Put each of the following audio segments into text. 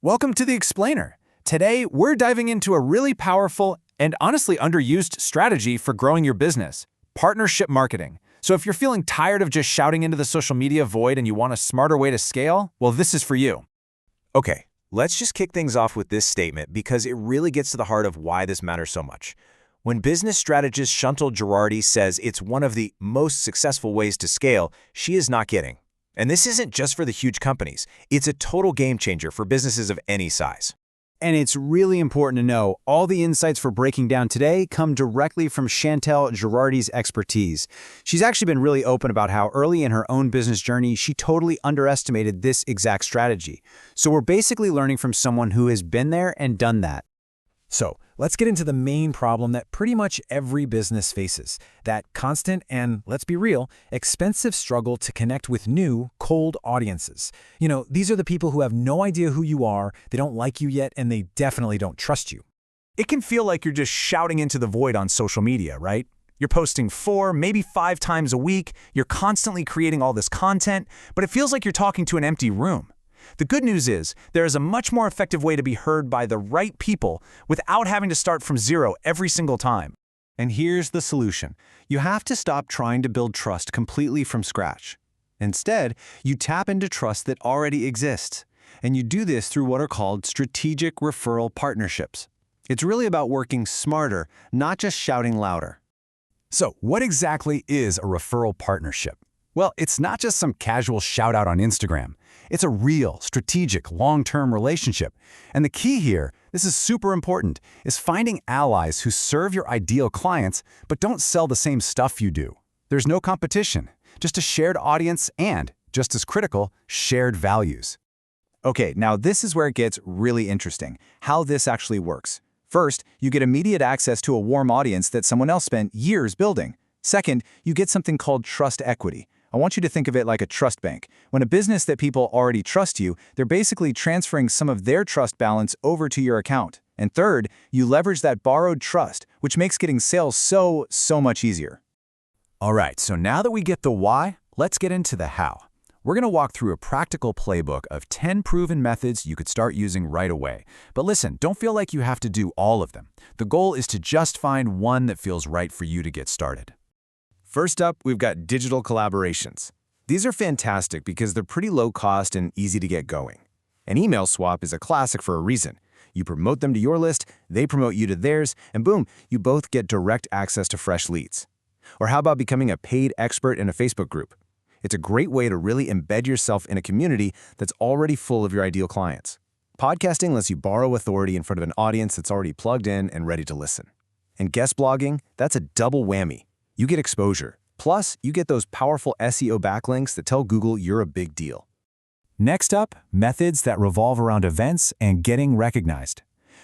Welcome to The Explainer. Today, we're diving into a really powerful and honestly underused strategy for growing your business, partnership marketing. So if you're feeling tired of just shouting into the social media void and you want a smarter way to scale, well, this is for you. Okay, let's just kick things off with this statement because it really gets to the heart of why this matters so much. When business strategist Chantal Girardi says it's one of the most successful ways to scale, she is not kidding. And this isn't just for the huge companies. It's a total game changer for businesses of any size. And it's really important to know all the insights for breaking down today come directly from Chantal Girardi's expertise. She's actually been really open about how early in her own business journey, she totally underestimated this exact strategy. So we're basically learning from someone who has been there and done that. So let's get into the main problem that pretty much every business faces, that constant and, let's be real, expensive struggle to connect with new, cold audiences. These are the people who have no idea who you are, they don't like you yet, and they definitely don't trust you. It can feel like you're just shouting into the void on social media, right? You're posting 4, maybe 5 times a week, you're constantly creating all this content, but it feels like you're talking to an empty room. The good news is, there is a much more effective way to be heard by the right people without having to start from zero every single time. And here's the solution. You have to stop trying to build trust completely from scratch. Instead, you tap into trust that already exists. And you do this through what are called strategic referral partnerships. It's really about working smarter, not just shouting louder. So what exactly is a referral partnership? Well, it's not just some casual shout-out on Instagram. It's a real, strategic, long-term relationship. And the key here, this is super important, is finding allies who serve your ideal clients but don't sell the same stuff you do. There's no competition, just a shared audience and, just as critical, shared values. Okay, now this is where it gets really interesting, how this actually works. First, you get immediate access to a warm audience that someone else spent years building. Second, you get something called trust equity. I want you to think of it like a trust bank. When a business that people already trust you, they're basically transferring some of their trust balance over to your account. And third, you leverage that borrowed trust, which makes getting sales so much easier. All right, so now that we get the why, let's get into the how. We're going to walk through a practical playbook of 10 proven methods you could start using right away. But listen, don't feel like you have to do all of them. The goal is to just find one that feels right for you to get started. First up, we've got digital collaborations. These are fantastic because they're pretty low cost and easy to get going. An email swap is a classic for a reason. You promote them to your list, they promote you to theirs, and boom, you both get direct access to fresh leads. Or how about becoming a paid expert in a Facebook group? It's a great way to really embed yourself in a community that's already full of your ideal clients. Podcasting lets you borrow authority in front of an audience that's already plugged in and ready to listen. And guest blogging, that's a double whammy. You get exposure. Plus, you get those powerful SEO backlinks that tell Google you're a big deal. Next up, methods that revolve around events and getting recognized.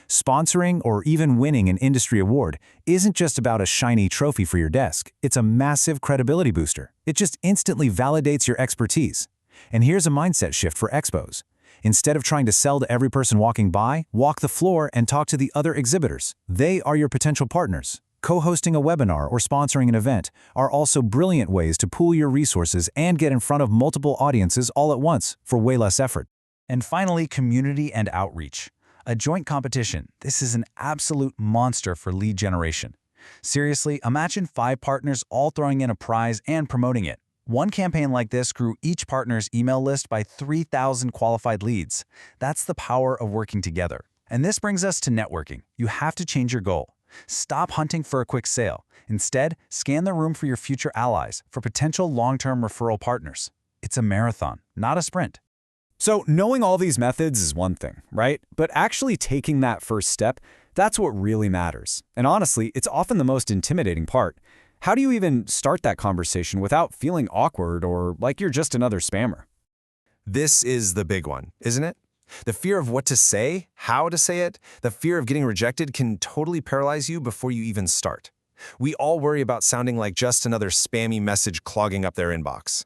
Sponsoring or even winning an industry award isn't just about a shiny trophy for your desk. It's a massive credibility booster. It just instantly validates your expertise. And here's a mindset shift for expos. Instead of trying to sell to every person walking by, walk the floor and talk to the other exhibitors. They are your potential partners. Co-hosting a webinar or sponsoring an event are also brilliant ways to pool your resources and get in front of multiple audiences all at once for way less effort. And finally, community and outreach. A joint competition. This is an absolute monster for lead generation. Seriously, imagine 5 partners all throwing in a prize and promoting it. One campaign like this grew each partner's email list by 3,000 qualified leads. That's the power of working together. And this brings us to networking. You have to change your goal. Stop hunting for a quick sale. Instead, scan the room for your future allies, for potential long-term referral partners. It's a marathon, not a sprint. So knowing all these methods is one thing, right? But actually taking that first step, that's what really matters. And honestly, it's often the most intimidating part. How do you even start that conversation without feeling awkward or like you're just another spammer? This is the big one, isn't it? The fear of what to say, how to say it, the fear of getting rejected can totally paralyze you before you even start. We all worry about sounding like just another spammy message clogging up their inbox.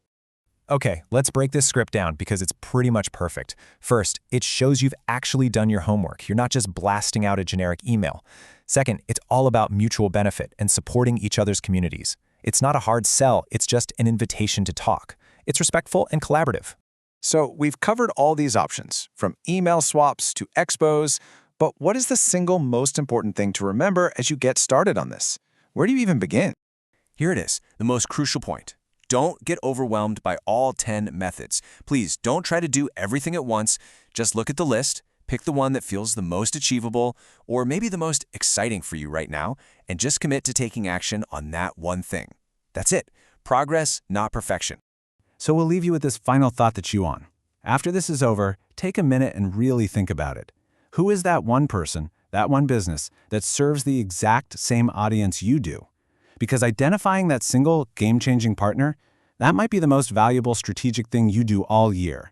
Okay, let's break this script down because it's pretty much perfect. First, it shows you've actually done your homework. You're not just blasting out a generic email. Second, it's all about mutual benefit and supporting each other's communities. It's not a hard sell, it's just an invitation to talk. It's respectful and collaborative. So we've covered all these options, from email swaps to expos, but what is the single most important thing to remember as you get started on this? Where do you even begin? Here it is, the most crucial point. Don't get overwhelmed by all 10 methods. Please don't try to do everything at once. Just look at the list, pick the one that feels the most achievable or maybe the most exciting for you right now, and just commit to taking action on that one thing. That's it. Progress, not perfection. So we'll leave you with this final thought to chew on. After this is over, take a minute and really think about it. Who is that one person, that one business, that serves the exact same audience you do? Because identifying that single game-changing partner, that might be the most valuable strategic thing you do all year.